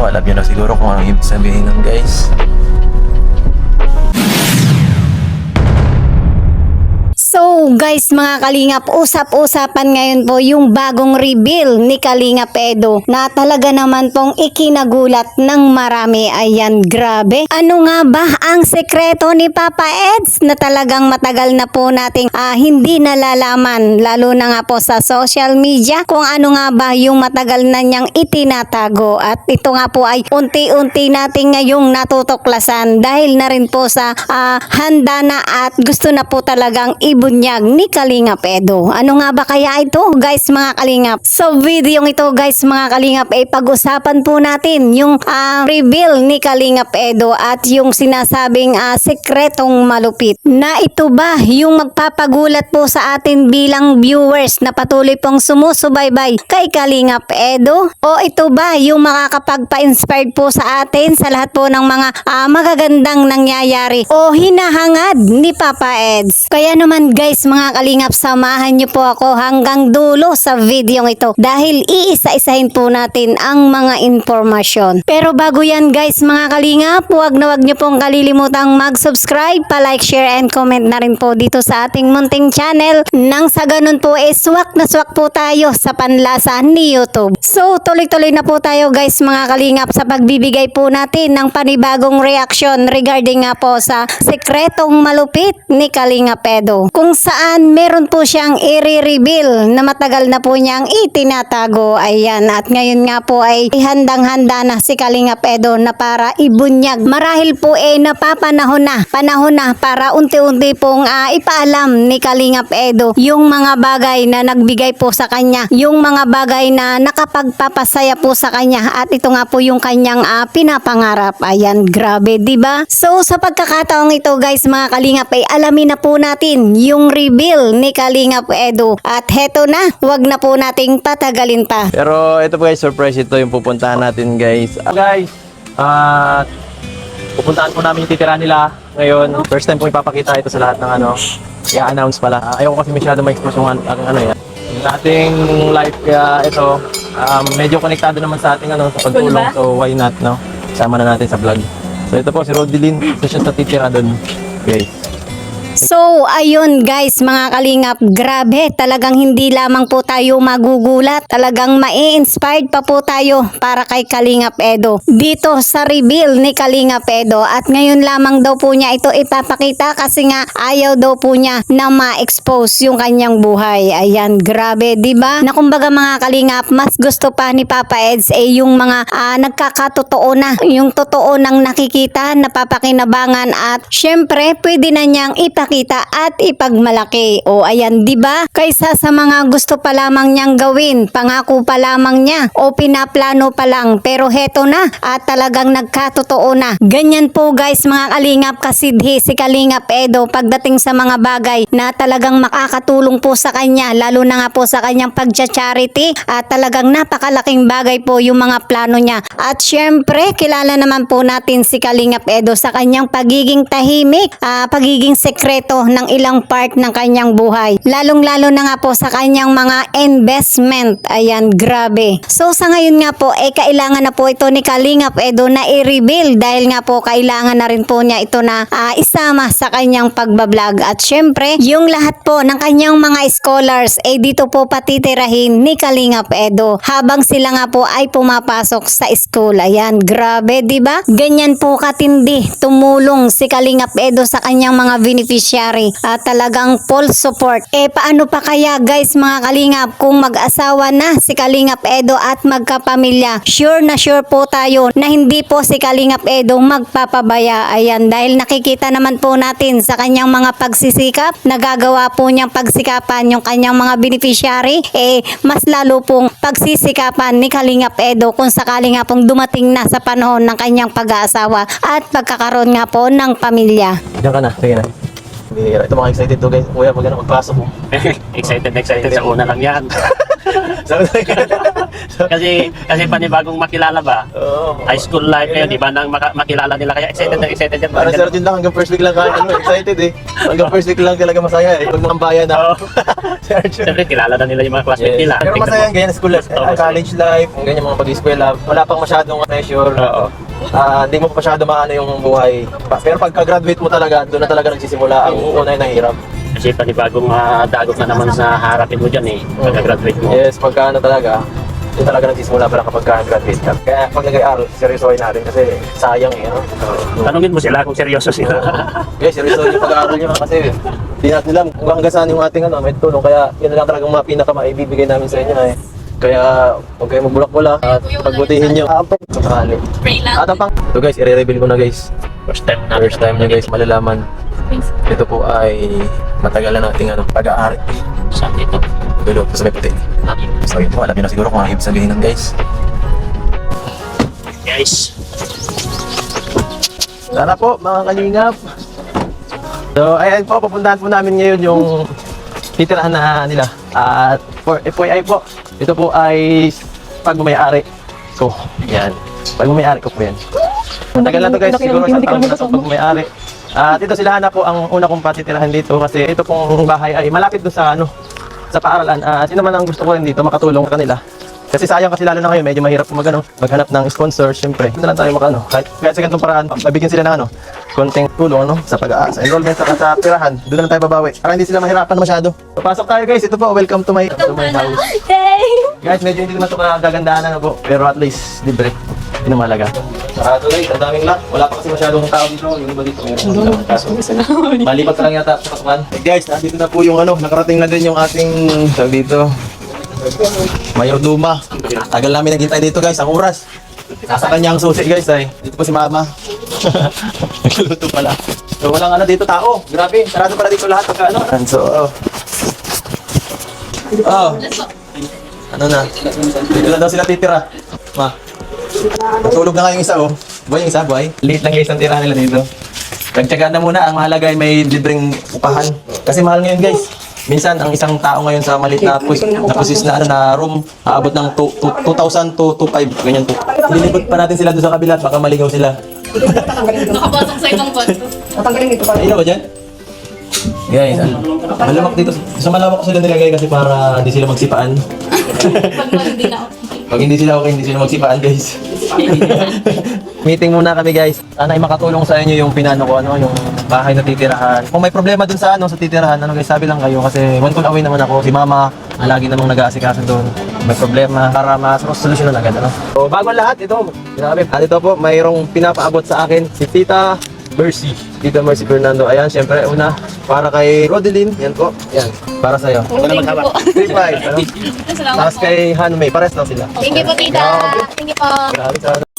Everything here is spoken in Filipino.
to. Alam nyo na siguro kung anong ibig sabihin nun, guys. So guys mga Kalingap, usap-usapan ngayon po yung bagong reveal ni Kalingap Edo na talaga naman pong ikinagulat ng marami. Ayan, grabe. Ano nga ba ang sekreto ni Papa Eds na talagang matagal na po nating hindi nalalaman, lalo na nga po sa social media, kung ano nga ba yung matagal na niyang itinatago. At ito nga po ay unti-unti nating ngayong natutuklasan dahil na rin po sa handa na at gusto na po talagang ibunyag ni Kalingap Edo. Ano nga ba kaya ito guys mga Kalingap? Sa video ito guys mga Kalingap ay pag-usapan po natin yung reveal ni Kalingap Edo at yung sinasabing sekretong malupit. Na ito ba yung magpapagulat po sa atin bilang viewers na patuloy pong sumusubaybay kay Kalingap Edo? O ito ba yung makakapagpa-inspired po sa atin sa lahat po ng mga magagandang nangyayari o hinahangad ni Papa Eds? Kaya naman guys mga Kalingap, samahan niyo po ako hanggang dulo sa video ito dahil iisa-isahin po natin ang mga impormasyon. Pero bago yan guys mga Kalingap, huwag niyo pong kalilimutang mag-subscribe, pa-like, share and comment na rin po dito sa ating munting channel nang sa ganun po swak na swak po tayo sa panlasa ni YouTube. So tuloy-tuloy na po tayo guys mga Kalingap sa pagbibigay po natin ng panibagong reaction regarding nga po sa sekretong malupit ni Kalingap Edo, kung saan meron po siyang i-reveal na matagal na po niyang itinatago. Ayan, at ngayon nga po ay handang-handa na si Kalingap Edo na para ibunyag. Marahil po napapanahon na para unti-unti pong ipaalam ni Kalingap Edo yung mga bagay na nagbigay po sa kanya, yung mga bagay na nakapagpapasaya po sa kanya, at ito nga po yung kanyang pinapangarap. Ayan, grabe, diba? So sa pagkakataong ito guys mga Kalingap ay alamin na po natin yung reveal ni Kalingap Edo. At heto na, wag na po nating patagalin pa. Pero ito po guys, surprise ito yung pupuntahan natin guys. Pupuntahan po namin yung titira nila ngayon. First time po ipapakita ito sa lahat ng i-announce pala. Ayoko kasi masyado ma-expose yung yan. Yung ating live, kaya ito, medyo konektado naman sa ating sa pagtulong. So why not, no? Sama na natin sa vlog. So ito po si Rodilyn, ito siya sa titira doon. Okay. So ayun guys mga Kalingap, grabe, talagang hindi lamang po tayo magugulat, talagang mai-inspired pa po tayo para kay Kalingap Edo dito sa reveal ni Kalingap Edo. At ngayon lamang daw po niya ito ipapakita kasi nga ayaw daw po niya na ma-expose yung kanyang buhay. Ayan, grabe, diba? Na kumbaga mga Kalingap, mas gusto pa ni Papa Eds yung mga nagkakatotoo na, yung totoo nang nakikita, napapakinabangan, at syempre pwede na niyang ipakita at ipagmalaki. O ayan, diba? Kaysa sa mga gusto pa lamang niyang gawin, pangako pa lamang niya o pinaplano pa lang, pero heto na at talagang nagkatotoo na. Ganyan po guys mga Kalingap kasidhi si Kalingap Edo pagdating sa mga bagay na talagang makakatulong po sa kanya, lalo na nga po sa kanyang pagcha-charity, at talagang napakalaking bagay po yung mga plano niya. At syempre kilala naman po natin si Kalingap Edo sa kanyang pagiging tahimik, pagiging sekreto ng ilang part ng kanyang buhay, lalong-lalo na nga po sa kanyang mga investment. Ayan, grabe. So sa ngayon nga po kailangan na po ito ni Kalingap Edo na i-reveal dahil nga po kailangan na rin po niya ito na isama sa kanyang pagbablog. At syempre yung lahat po ng kanyang mga scholars dito po patitirahin ni Kalingap Edo habang sila nga po ay pumapasok sa school. Ayan, grabe, diba? Ganyan po katindi tumulong si Kalingap Edo sa kanyang mga beneficiary at talagang full support. Paano pa kaya guys mga Kalingap kung mag-asawa na si Kalingap Edo at magkapamilya? Sure na sure po tayo na hindi po si Kalingap Edo magpapabaya. Ayan, dahil nakikita naman po natin sa kanyang mga pagsisikap, nagagawa po niyang pagsikapan yung kanyang mga beneficiary, mas lalo pong pagsisikapan ni Kalingap Edo kung sakali nga pong dumating na sa panahon ng kanyang pag-aasawa at pagkakaroon nga po ng pamilya. Diyan ka na, sige na. Bihira. Ito mga excited to guys. Kuya, pag ano, magpasok mo. Excited sa una lang yan. kasi panibagong makilala ba? Oo. High school life ngayon, di ba nang makilala nila kaya excited yan. Para sir din lang hanggang first week lang kahit ano, excited eh. Hanggang first week lang talaga masaya eh. Pag mga bayan na. Oo. Siyempre, kilala na nila yung mga classmates nila. Pero masaya yung ganyan school life. Oo, College life, yung ganyan mga pag-eskwela. Wala pang masyadong pressure. Oo. Hindi mo pa masyado maano yung buhay. Pero pagka-graduate mo talaga, doon na talaga nagsisimula ang unay na hirap. Kasi panibagong dagok na naman sa harapin mo dyan eh, pagka-graduate mo. Yes, pagka ano talaga, doon talaga nagsisimula pala kapag graduate ka. Kaya pag nag-aaral, seryosohin natin kasi sayang eh. Ano? Tanungin mo sila kung seryoso sila. Guys, seryosohin yung pag-aaral nyo kasi hindi natin alam kung hanggang saan yung ating may tulong. Kaya yun na lang talagang mga pinaka-maibibigay namin sa inyo eh. Kaya huwag kayong magbulak-bulak at pagbutihin nyo. Sakali. At ang pang... Ito guys, i-reveal ko na guys. First time na. First time nyo guys malalaman. Ito po ay matagal na nating pag-aari. Saan dito? Dulo, sa may puti. So yun po, alam nyo na siguro kung ano ibig sabihin nun guys. Guys. Tara po mga kalingap. So ayan po, papuntahan po namin ngayon yung titirahan na nila. At for FYI po, ito po ay pagmamayari ko. Yan. Pagmamayari ko po yan. Tagal na to guys, siguro sa taon na itong pagmamayari. At ito sila na po ang una kong patitirahan dito kasi ito pong bahay ay malapit doon sa sa paaralan. Sino man ang gusto ko rin dito makatulong sa kanila. Kasi sayang kasi lalo na ngayon medyo mahirap maghanap ng sponsor syempre. Hindi na lang tayo kahit sa ganitong paraan, mabigyan sila ng konting tulong sa sa enrollment sa tirahan. Doon na lang tayo babawi. Para hindi sila mahirapan masyado. Papasok tayo guys. Ito po, welcome to my house. Guys, medyo hindi naman ito kagagandaan po. Pero at least libre. Yun ang mahalaga. Sarado guys, ang daming lock. Wala pa kasi masyadong tao dito. Yung iba dito meron. Kaso malipat ka lang yata sa pasukan. Guys, nandito na po yung nakarating na din yung ating dito. Mayorduma. Tagal namin naghintay dito guys, ang oras. Nasa kanya ang susi guys ay. Dito po si mama. Nagluluto pala. So walang dito tao. Grabe, sarado pala dito lahat pagka And so, ano na? Dito na daw sila titira. Ma. Natulog na nga yung isa Buhay yung isa, buhay. Late lang guys ang tira nila dito. Tagtsagaan na muna, ang mahalaga ay may libreng upahan. Kasi mahal ngayon guys. Minsan, ang isang tao ngayon sa maliit na pusis na room, aabot ng 2,000 to 2,500, ganyan po. Ililibot pa natin sila doon sa kabila, baka maligaw sila. Nakapasok sa ibang kwarto. Ayun ba dyan? Guys, malamak dito. Sa malawak ko sila nilagay kasi para hindi sila magsipaan. Pag hindi na ako. Pag hindi sila okay, hindi sila magsipaan guys. Meeting muna kami guys. Sana ay makatulong sa inyo yung pinano ko, yung bahay na titirahan. Kung may problema dun sa sa titirahan, guys, sabi lang kayo kasi one call away naman ako. Si mama, lagi namang nag-aasikaso doon. May problema para mas-solusyonan agad, So, bago ang lahat, ito, grabe. At ito po, mayroong pinapaabot sa akin si Tita Mercy. Tita Mercy Fernando. Ayan, syempre, una, para kay Rodeline. Yan po. Yan, para sa'yo. Thank you po. 3-5. Salamat Tapos po. kay Hanmei, pares lang sila. Thank you po, tita. Thank you po. Grabe, sana.